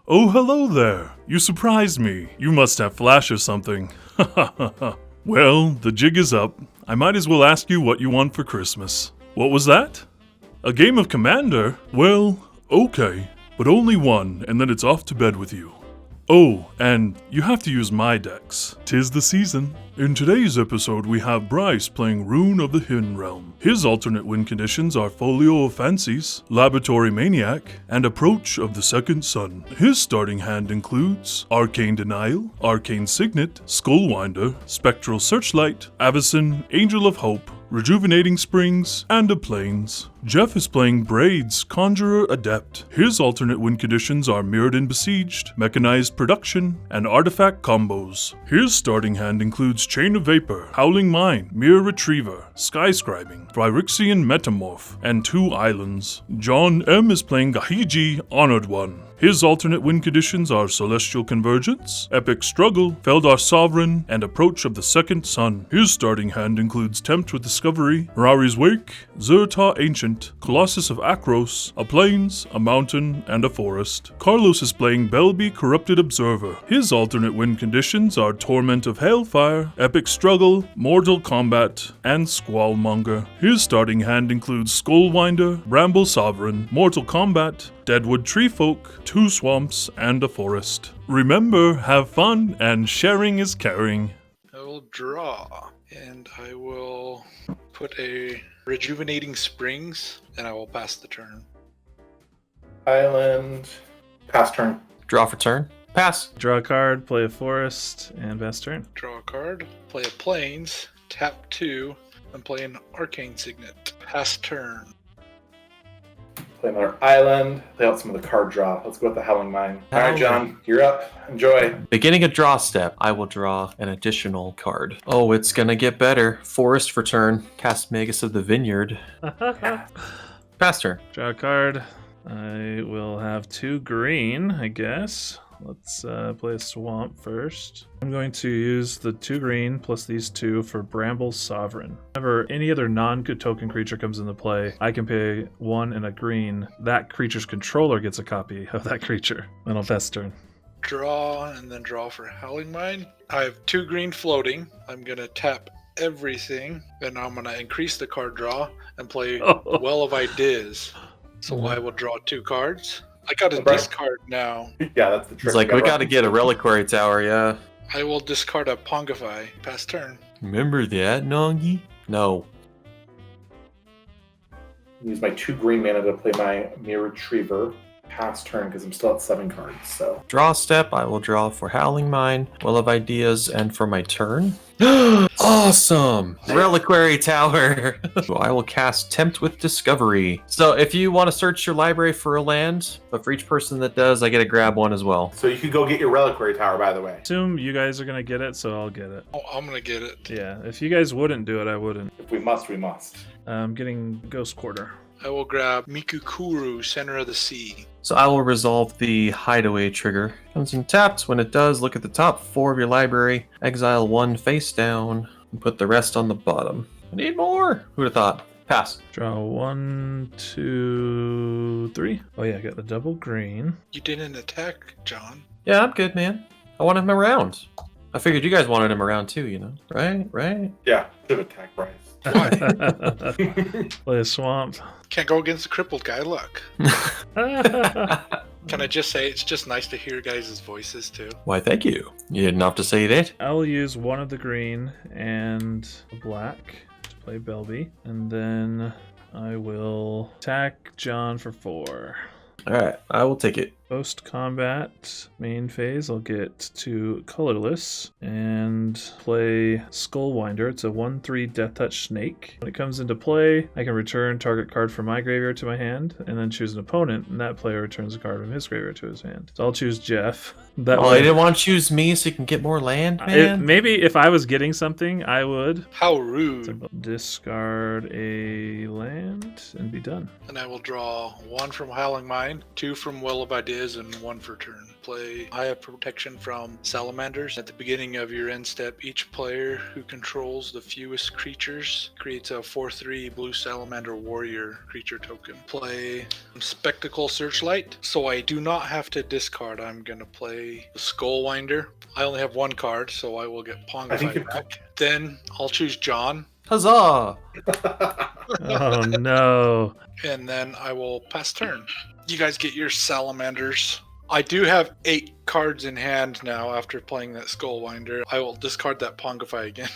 Oh, hello there. You surprised me. You must have Flash or something. Well, the jig is up. I might as well ask you what you want for Christmas. What was that? A game of Commander? Well, okay. But only one, and then it's off to bed with you. Oh, and you have to use my decks. 'Tis the season. In today's episode, we have Bryce playing Roon of the Hin Realm. His alternate win conditions are Folio of Fancies, Laboratory Maniac, and Approach of the Second Sun. His starting hand includes Arcane Denial, Arcane Signet, Skullwinder, Spectral Searchlight, Avacyn, Angel of Hope, Rejuvenating Springs, and a Plains. Jeff is playing Braids, Conjurer Adept. His alternate win conditions are Mirrored and Besieged, Mechanized Production, and Artifact combos. His starting hand includes Chain of Vapor, Howling Mine, Mirror Retriever, Skyscribing, Phyrexian Metamorph, and 2 islands. John M. is playing Gahiji, Honored One. His alternate win conditions are Celestial Convergence, Epic Struggle, Feldar Sovereign, and Approach of the Second Sun. His starting hand includes Tempt with Discovery, Mirari's Wake, Zerta Ancient, Colossus of Akros, a Plains, a Mountain, and a Forest. Carlos is playing Belbe Corrupted Observer. His alternate win conditions are Torment of Hailfire, Epic Struggle, Mortal Combat, and Squallmonger. His starting hand includes Skullwinder, Bramble Sovereign, Mortal Combat, Deadwood Treefolk, 2 swamps, and a forest. Remember, have fun, and sharing is caring. I will draw, and I will put a Rejuvenating Springs, and I will pass the turn. Island. Pass turn. Draw for turn. Pass. Draw a card, play a forest, and pass turn. Draw a card, play a Plains, tap 2, and play an Arcane Signet. Pass turn. Play another island. Play out some of the card draw. Let's go with the Howling Mine. All right, John, you're up. Enjoy. Beginning a draw step, I will draw an additional card. Oh, it's gonna get better. Forest for turn. Cast Magus of the Vineyard. Pass turn. Draw a card. I will have 2 green, I guess. Let's play a swamp first. I'm going to use the 2 green plus these 2 for Bramble Sovereign. Whenever any other non-token creature comes into play, I can pay 1 and a green. That creature's controller gets a copy of that creature. And I'll pass turn. Draw, and then draw for Howling Mine. I have 2 green floating. I'm going to tap everything, and I'm going to increase the card draw and play Well of Ideas. So I will draw 2 cards. I got a discard now. Yeah, that's the trick. It's like, we gotta get a Reliquary Tower, yeah. I will discard a Pongify. Pass turn. Remember that, Nongi? No. Use my 2 green mana to play my Mirror Retriever. Pass turn because I'm still at 7 cards. So Draw step, I will draw for Howling Mine, Well of Ideas, and for my turn. Awesome! Reliquary Tower! I will cast Tempt with Discovery. So if you want to search your library for a land, but for each person that does, I get to grab one as well. you can go get your Reliquary Tower, by the way. Assume you guys are going to get it, so I'll get it. Oh, I'm going to get it. Yeah, if you guys wouldn't do it, I wouldn't. If we must, we must. I'm getting Ghost Quarter. I will grab Mikukuru, Center of the Sea. So I will resolve the Hideaway trigger. Comes in tapped. When it does, look at the top 4 of your library, exile 1 face down, and put the rest on the bottom. I need more! Who'd have thought? Pass. Draw 1, 2, 3. Oh yeah, I got the double green. You didn't attack, John. Yeah, I'm good, man. I wanted him around. I figured you guys wanted him around too, you know? Right? Yeah, should have attacked Bryce. Play a swamp. Can't go against the crippled guy. Look. Can I just say it's just nice to hear guys' voices too? Why, thank you. You didn't have to say that. I'll use 1 of the green and a black to play Belbe. And then I will attack John for 4. Alright, I will take it. Post combat main phase, I'll get to colorless and play Skullwinder. It's a 1/3 Death Touch Snake. When it comes into play, I can return target card from my graveyard to my hand, and then choose an opponent, and that player returns a card from his graveyard to his hand. So I'll choose Jeff. That I didn't want to choose me so you can get more land, man. Maybe if I was getting something, I would. How rude. So discard a land and be done. And I will draw 1 from Howling Mine, 2 from Well of Ideas. Diz and 1 for turn. Play I have protection from salamanders. At the beginning of your end step, each player who controls the fewest creatures creates a 4/3 blue salamander warrior creature token. Play Spectacle Searchlight. So I do not have to discard. I'm going to play the Skullwinder. I only have 1 card, so I will get Pongified back. Then I'll choose John. Huzzah! Oh no. And then I will pass turn. You guys get your salamanders. I do have 8 cards in hand now after playing that Skullwinder. I will discard that Pongify again.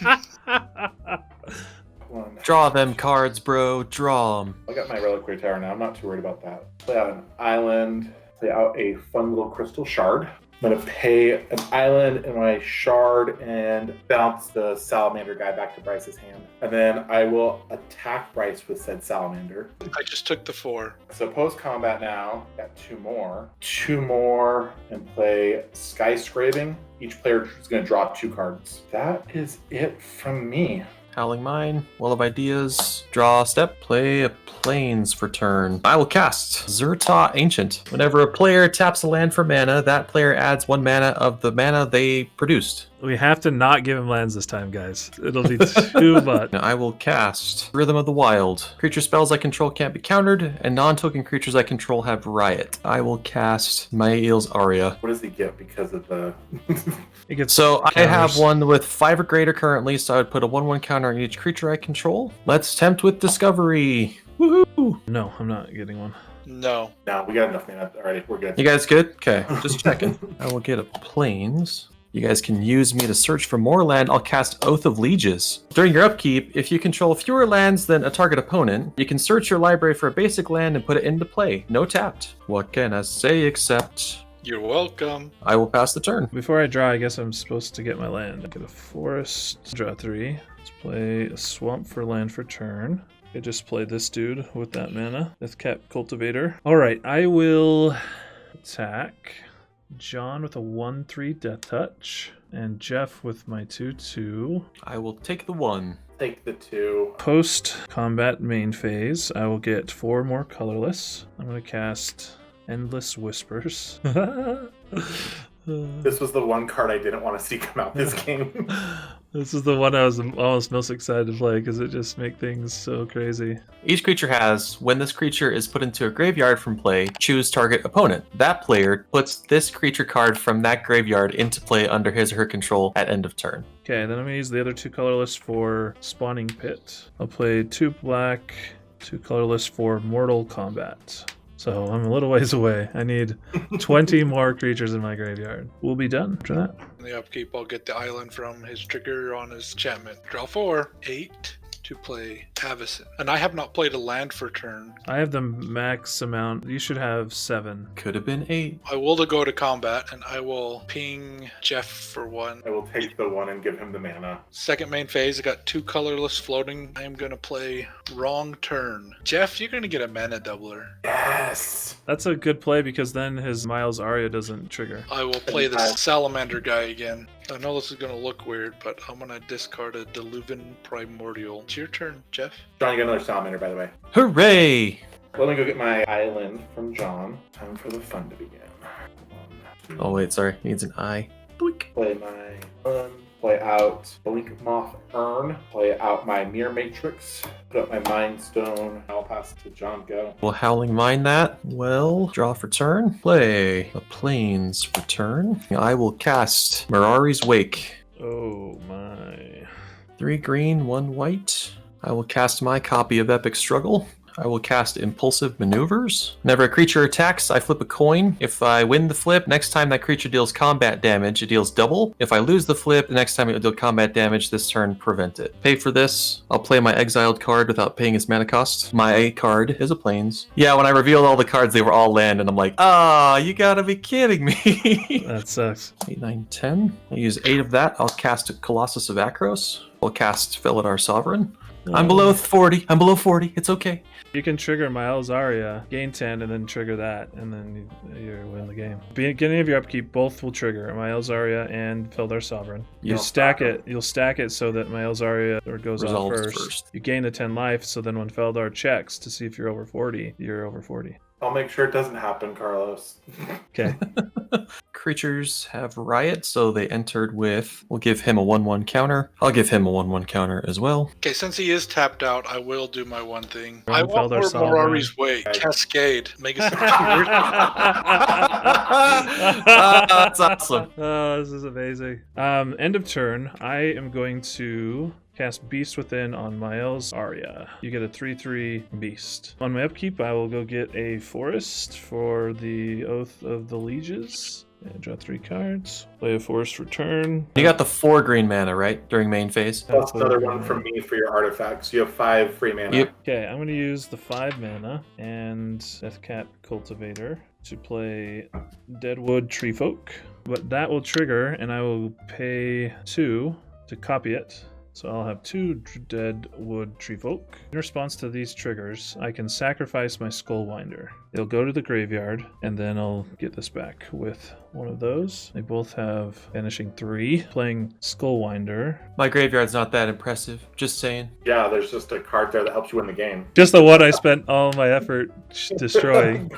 Draw them cards, bro. Draw them. I got my Reliquary Tower now. I'm not too worried about that. Play out an island. Play out a fun little crystal shard. I'm going to pay an island and my shard and bounce the salamander guy back to Bryce's hand. And then I will attack Bryce with said salamander. I just took the 4. So post combat now, got 2 more. 2 more and play Skyscraping. Each player is going to draw 2 cards. That is it from me. Howling Mine, Well of Ideas, draw a step, play a Plains for turn. I will cast Zerta Ancient. Whenever a player taps a land for mana, that player adds 1 mana of the mana they produced. We have to not give him lands this time, guys. It'll be too much. Now I will cast Rhythm of the Wild. Creature spells I control can't be countered, and non-token creatures I control have Riot. I will cast Mael's Aria. What does he get because of the... It gets So I counters. have one with 5 or greater currently, so I would put a 1/1 counter on each creature I control. Let's tempt with Discovery. Woohoo! No, I'm not getting one. No. No, we got enough mana already. We're good. You guys good? Okay, just checking. I will get a Plains. You guys can use me to search for more land. I'll cast Oath of Lieges. During your upkeep, if you control fewer lands than a target opponent, you can search your library for a basic land and put it into play. No tapped. What can I say except... You're welcome. I will pass the turn. Before I draw, I guess I'm supposed to get my land. Get a forest, draw 3. Let's play a swamp for land for turn. I just play this dude with that mana. Deathcap Cultivator. Alright, I will attack John with a 1/3 Death Touch, and Jeff with my 2/2. I will take the 1. Take the 2. Post combat main phase, I will get 4 more colorless. I'm going to cast Endless Whispers. This was the one card I didn't want to see come out this game. This is the one I was almost most excited to play because it just makes things so crazy. Each creature has, when this creature is put into a graveyard from play, choose target opponent. That player puts this creature card from that graveyard into play under his or her control at end of turn. Okay, then I'm going to use the other 2 colorless for Spawning Pit. I'll play 2 black, 2 colorless for Mortal Combat. So I'm a little ways away. I need 20 more creatures in my graveyard. We'll be done after that. In the upkeep, I'll get the island from his trigger on his enchantment. Draw 4. 8 to play Avacyn. And I have not played a land for turn. I have the max amount. You should have 7. Could have been 8. I will go to combat, and I will ping Jeff for 1. I will take the 1 and give him the mana. Second main phase, I got 2 colorless floating. I am going to play Wrong Turn. Jeff, you're going to get a mana doubler. Yes! That's a good play because then his Miles Aria doesn't trigger. I will play the Salamander guy again. I know this is going to look weird, but I'm going to discard a Diluvian Primordial. It's your turn, Jeff. John, you got another salamander, by the way. Hooray! Let me go get my island from John. Time for the fun to begin. 1, 2, Oh wait, sorry. He needs an eye. Boink. play my one. Play out Blink Moth Urn. Play out my Mirror Matrix. Put up my Mind Stone. I'll pass it to John. Go. Will Howling Mine that? Well, draw for turn. Play a Plains for turn. I will cast Mirari's Wake. Oh my. 3 green, 1 white. I will cast my copy of Epic Struggle. I will cast Impulsive Maneuvers. Whenever a creature attacks, I flip a coin. If I win the flip, next time that creature deals combat damage, it deals double. If I lose the flip, the next time it will deal combat damage, this turn prevent it. Pay for this. I'll play my exiled card without paying its mana cost. My card is a Plains. Yeah, when I revealed all the cards, they were all land, and I'm like, you gotta be kidding me. That sucks. 8, 9, 10. I'll use 8 of that. I'll cast a Colossus of Akros. I'll cast Felidar Sovereign. I'm below 40. I'm below 40. It's okay. You can trigger Miles Aria, gain 10, and then trigger that, and then you win the game. Beginning of your upkeep, both will trigger Miles Aria and Felidar Sovereign. You'll stack it so that Miles Aria goes off Resolves first. You gain the 10 life, so then when Felidar checks to see if you're over 40, you're over 40. I'll make sure it doesn't happen, Carlos. Okay. Creatures have riot, so they entered with. We'll give him a 1/1 counter. I'll give him a 1/1 counter as well. Okay, since he is tapped out, I will do my one thing. Roon I want Felder more Sovereign. Morari's Way. Cascade. Make it That's awesome. Oh, this is amazing. End of turn. I am going to cast Beast Within on Mael's Arya. You get a 3/3 Beast. On my upkeep, I will go get a Forest for the Oath of the Lieges. And draw 3 cards. Play a Forest Return. You got the 4 green mana, right? During main phase? Plus another one from me for your artifacts. You have 5 free mana. Yep. Okay, I'm going to use the 5 mana and Deathcat Cultivator to play Deadwood Treefolk. But that will trigger, and I will pay 2 to copy it. So I'll have 2 Deadwood Treefolk. In response to these triggers, I can sacrifice my Skullwinder. It'll go to the graveyard, and then I'll get this back with one of those. They both have Vanishing 3. Playing Skullwinder. My graveyard's not that impressive. Just saying. Yeah, there's just a card there that helps you win the game. Just the one I spent all my effort destroying.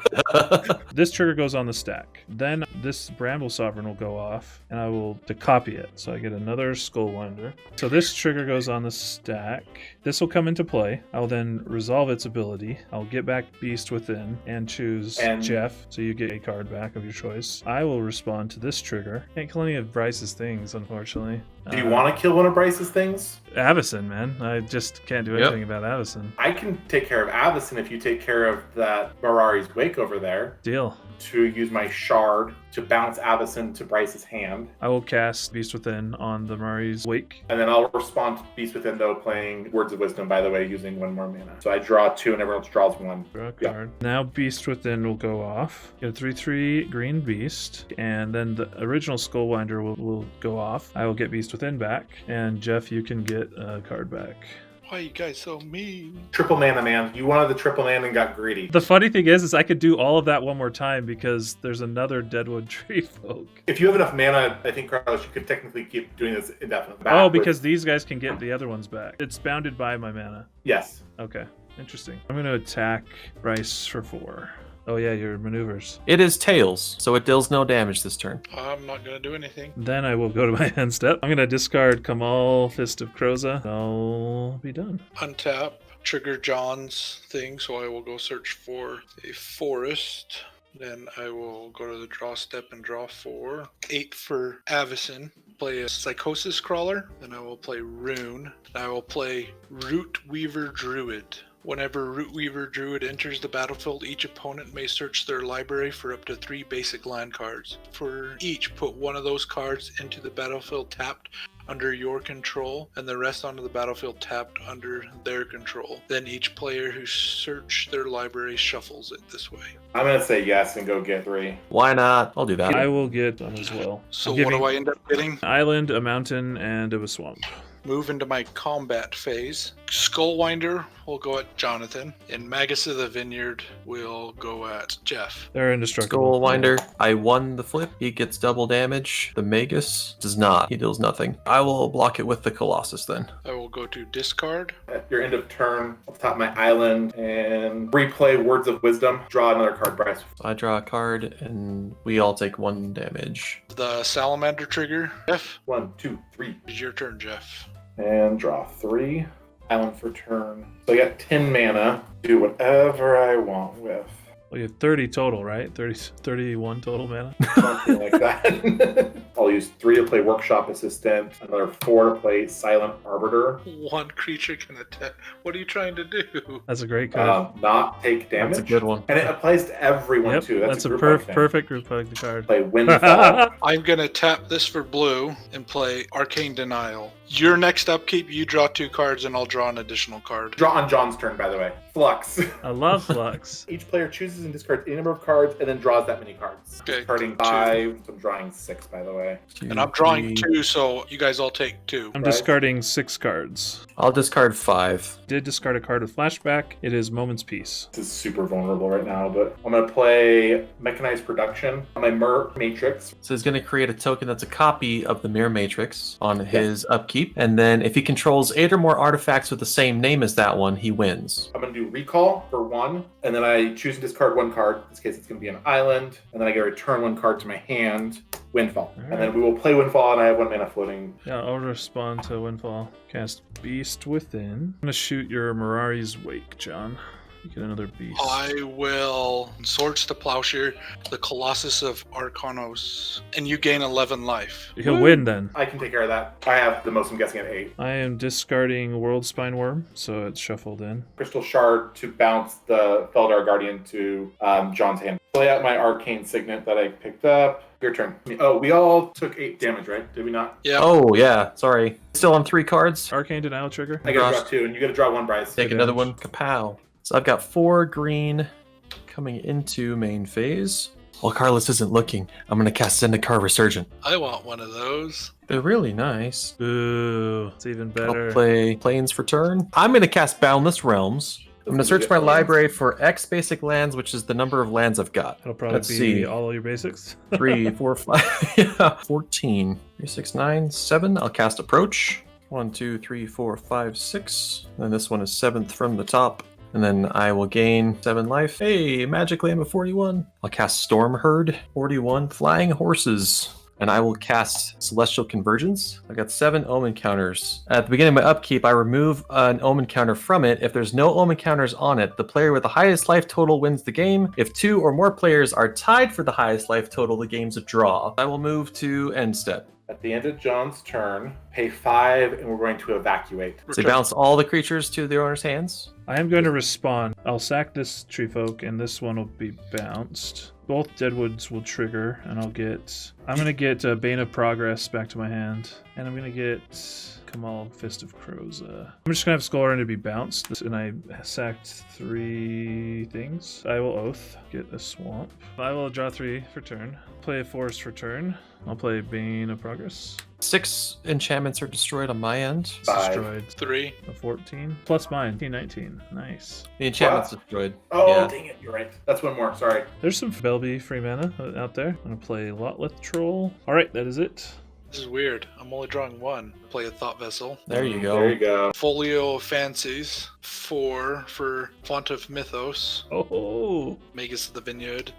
This trigger goes on the stack. Then this Bramble Sovereign will go off, and I will to copy it. So I get another Skullwinder. So this trigger goes on the stack. This will come into play. I'll then resolve its ability. I'll get back Beast Within and choose Jeff. So you get a card back of your choice. I will respond to this trigger. Can't kill any of Bryce's things, unfortunately. Do you want to kill one of Bryce's things? Avacyn, man. I just can't do anything about Avacyn. I can take care of Avacyn if you take care of that Morari's Wake over there. Deal. To use my shard to bounce Avacyn to Bryce's hand. I will cast Beast Within on the Murray's Wake. And then I'll respond to Beast Within, though, playing Words of Wisdom, by the way, using 1 more mana. So I draw 2 and everyone else draws 1. Draw a card. Now Beast Within will go off. Get a 3/3 green beast. And then the original Skullwinder will go off. I will get Beast Within back. And Jeff, you can get a card back. Why are you guys so mean? Triple mana, man. You wanted the triple mana and got greedy. The funny thing is I could do all of that one more time because there's another Deadwood Treefolk. If you have enough mana, I think, Carlos, you could technically keep doing this indefinitely. Oh, because these guys can get the other ones back. It's bounded by my mana. Yes. Okay, interesting. I'm going to attack Bryce for 4. Oh yeah, your maneuvers. It is Tails, so it deals no damage this turn. I'm not going to do anything. Then I will go to my end step. I'm going to discard Kamal, Fist of Kroza. I'll be done. Untap, trigger John's thing, so I will go search for a forest. Then I will go to the draw step and draw 4. 8 for Avacyn. Play a Psychosis Crawler. Then I will play Roon. I will play Root Weaver Druid. Whenever Root Weaver Druid enters the battlefield, each opponent may search their library for up to 3 basic land cards. For each, put one of those cards into the battlefield tapped under your control, and the rest onto the battlefield tapped under their control. Then each player who searched their library shuffles it this way. I'm going to say yes and go get 3. Why not? I'll do that. I will get them as well. So I'm what do I end up getting? An island, a mountain, and a swamp. Move into my combat phase. Skullwinder will go at Jonathan, and Magus of the Vineyard will go at Jeff. They're indestructible. Skullwinder, I won the flip. He gets double damage. The Magus does not. He deals nothing. I will block it with the Colossus then. I will go to discard. At your end of turn, I'll top my island and replay Words of Wisdom. Draw another card, Bryce. I draw a card, and we all take 1 damage. The Salamander trigger. Jeff, 1, 2, 3. it's your turn, Jeff. And draw 3. Island for turn. So I got 10 mana. Do whatever I want with. Well, you have 30 total, right? 31 total mana? Something like that. I'll use 3 to play Workshop Assistant, another 4 to play Silent Arbiter. 1 creature can attack. What are you trying to do? That's a great card. Not take damage. That's a good one. And it applies to everyone Yep, too. that's a group hug thing. perfect group hug card. Play Windfall. I'm going to tap this for blue and play Arcane Denial. Your next upkeep, you draw 2 cards and I'll draw an additional card. Draw on John's turn, by the way. Flux. I love Flux. Each player chooses and discards any number of cards and then draws that many cards. Okay, Discarding 5. So I'm drawing 6, by the way. And I'm drawing 2, so you guys all take 2. I'm Right. discarding 6 cards. I'll discard 5. Did discard a card with flashback. It is Moment's Peace. This is super vulnerable right now, but I'm going to play Mechanized Production on my Mirror Matrix. So he's going to create a token that's a copy of the Mirror Matrix on his upkeep. And then if he controls 8 or more artifacts with the same name as that one, he wins. I'm going to do Recall for 1, and then I choose and discard discard one card. In this case, it's going to be an island. And then I get to return one card to my hand, Windfall. All And right. then we will play Windfall, and I have 1 mana floating. Yeah, I'll respond to Windfall. Cast Beast Within. I'm gonna shoot your Mirari's Wake, John. You get another beast. I will Swords to Plowshare, the Colossus of Arcanos, and you gain 11 life. He'll win then. I can take care of that. I have the most, I'm guessing, at 8. I am discarding World Spine Worm, so it's shuffled in. Crystal Shard to bounce the Feldar Guardian to John's hand. Play out my Arcane Signet that I picked up. Your turn. Oh, we all took 8 damage, right? Did we not? Yeah. Oh, yeah. Sorry. Still on 3 cards. Arcane Denial trigger. I gotta draw 2, and you gotta draw 1, Bryce. Take another one. Kapow. So I've got 4 green coming into main phase. While Carlos isn't looking, I'm going to cast Zendikar Resurgent. I want one of those. They're really nice. Ooh, it's even better. I'll play Plains for turn. I'm going to cast Boundless Realms. I'm going to search my library for X basic lands, which is the number of lands I've got. It'll probably Let's be see. all your basics. 3, 4, 5, yeah, 14. 3, 6, 9, 7. I'll cast Approach. 1, 2, 3, 4, 5, 6. And this one is 7th from the top. And then I will gain 7 life. Hey, Magic Land of 41. I'll cast Storm Herd, 41 Flying Horses. And I will cast Celestial Convergence. I've got 7 Omen counters. At the beginning of my upkeep, I remove an Omen counter from it. If there's no Omen counters on it, the player with the highest life total wins the game. If 2 or more players are tied for the highest life total, the game's a draw. I will move to end step. At the end of John's turn, pay 5, and we're going to evacuate. So you bounce all the creatures to their owner's hands. I am going to respond. I'll sack this Tree Folk, and this one will be bounced. Both Deadwoods will trigger, and I'm going to get Bane of Progress back to my hand, and I'm going to get Kamal Fist of Crows. I'm just going to have Skullrun to be bounced, and I sacked 3 things. I will Oath, get a Swamp. I will draw 3 for turn, play a Forest for turn. I'll play Bane of Progress. 6 enchantments are destroyed on my end. It's 5. destroyed. 3. A 14 plus mine. 19. Nice. The enchantment's destroyed. Oh, Yeah. dang it, you're right. That's one more, sorry. There's some Belbe free mana out there. I'm gonna play Lotleth Troll. All right, that is it. This is weird. I'm only drawing 1. Play a Thought Vessel. There you go. There you go. Folio of Fancies. 4 for Font of Mythos. Oh, Magus of the Vineyard.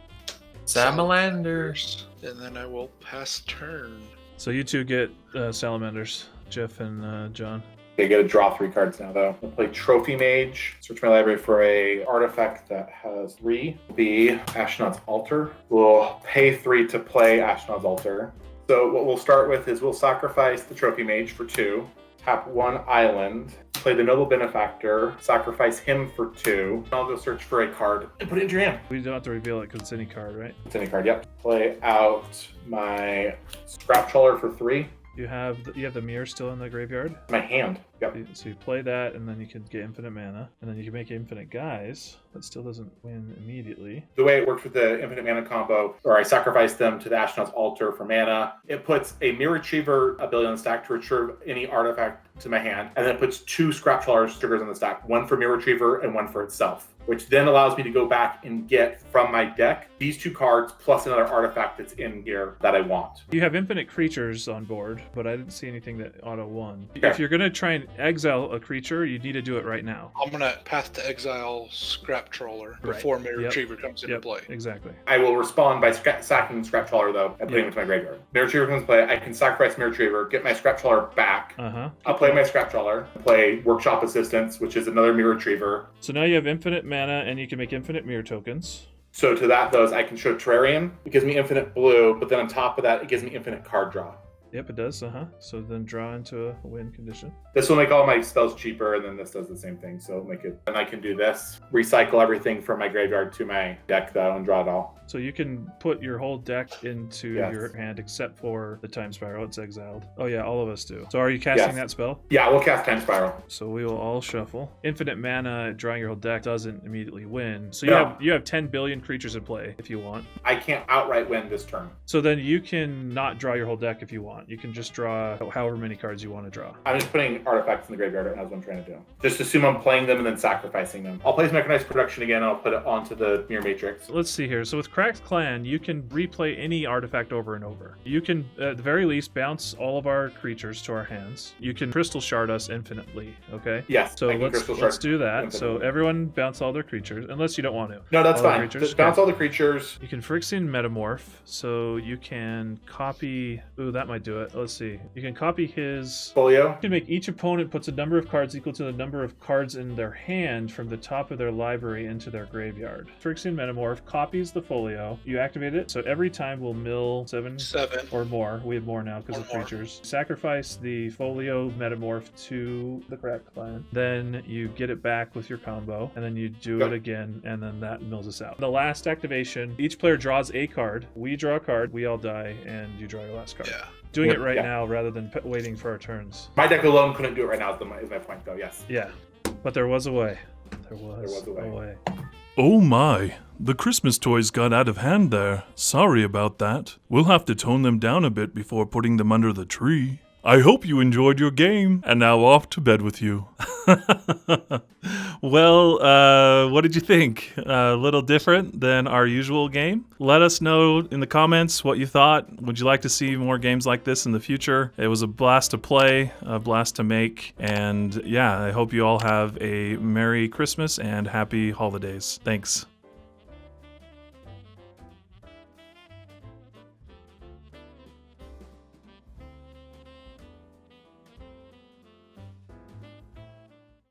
Salamanders. And then I will pass turn. so you two get salamanders, Jeff and John. Okay, I get to draw 3 cards now, though. I'll play Trophy Mage. Search my library for a artifact that has 3. Be Ashnod's Altar. We'll pay 3 to play Ashnod's Altar. So what we'll start with is we'll sacrifice the Trophy Mage for 2. Tap 1 island. Play the Noble Benefactor. Sacrifice him for 2. I'll go search for a card and put it into your hand. We don't have to reveal it because it's any card, right? It's any card, yep. Play out my Scrap Trawler for 3. You have the mirror still in the graveyard. My hand. Yep. So you play that, and then you can get infinite mana, and then you can make infinite guys. That still doesn't win immediately. The way it works with the infinite mana combo, or I sacrifice them to the Ashnod's Altar for mana, it puts a Mirror Retriever ability on the stack to retrieve any artifact to my hand, and then it puts 2 Scrap Trawlers triggers on the stack, 1 for Mirror Retriever and 1 for itself, which then allows me to go back and get from my deck these 2 cards plus another artifact that's in here that I want. You have infinite creatures on board, but I didn't see anything that auto won. Okay. If you're gonna try and exile a creature, you need to do it right now. I'm going to Path to Exile Scrap Trawler before Mirror Yep. Retriever comes into play. Exactly. I will respond by sacking Scrap Trawler, though, and putting it into my graveyard. Mirror Retriever comes into play, I can sacrifice Mirror Retriever, get my Scrap Trawler back. I'll play my Scrap Trawler, play Workshop Assistance, which is another Mirror Retriever. So now you have infinite mana, and you can make infinite mirror tokens. So to that, I can show Terrarium. It gives me infinite blue, but then on top of that, it gives me infinite card draw. Yep, it does. So then draw into a win condition. This will make all my spells cheaper, and then this does the same thing. So make it, and I can do this. Recycle everything from my graveyard to my deck, though, and draw it all. So you can put your whole deck into Yes. your hand, except for the Time Spiral. It's exiled. Oh yeah, all of us do. So are you casting Yes. that spell? Yeah, we'll cast Time Spiral. So we will all shuffle. Infinite mana, drawing your whole deck doesn't immediately win. So No. you have 10 billion creatures in play if you want. I can't outright win this turn. So then you can not draw your whole deck if you want. want. You can just draw however many cards you want to draw. I'm just putting artifacts in the graveyard right now is what I'm trying to do. Just assume I'm playing them and then sacrificing them. I'll place Mechanized Production again, and I'll put it onto the Mirror Matrix. Let's see here. So with Cracked Clan, you can replay any artifact over and over. You can, at the very least, bounce all of our creatures to our hands. You can Crystal Shard us infinitely, okay? Yes. So I can Crystal let's Shard do that. infinitely. So everyone bounce all their creatures, unless you don't want to. No, that's All the fine. creatures? Just bounce Okay. all the creatures. You can Phyrexian Metamorph, so you can copy... Ooh, that might do it. Let's see. You can copy his... Folio. You can make each opponent puts a number of cards equal to the number of cards in their hand from the top of their library into their graveyard. Phyrexian Metamorph copies the folio. You activate it, so every time we'll mill 7 or more. We have more now because of creatures. Sacrifice the folio Metamorph to the Cracked Clan. Then you get it back with your combo, and then you do it again, and then that mills us out. The last activation, each player draws a card. We draw a card, we all die, and you draw your last card. Yeah. Doing Yep, it right yeah. now rather than waiting for our turns. My deck alone couldn't do it right now is my point, though, yes. Yeah, but there was a way. There was a a way. Oh my, the Christmas toys got out of hand there. Sorry about that. We'll have to tone them down a bit before putting them under the tree. I hope you enjoyed your game, and now off to bed with you. Well, what did you think? A little different than our usual game? Let us know in the comments what you thought. Would you like to see more games like this in the future? It was a blast to play, a blast to make, and yeah, I hope you all have a Merry Christmas and Happy Holidays. Thanks.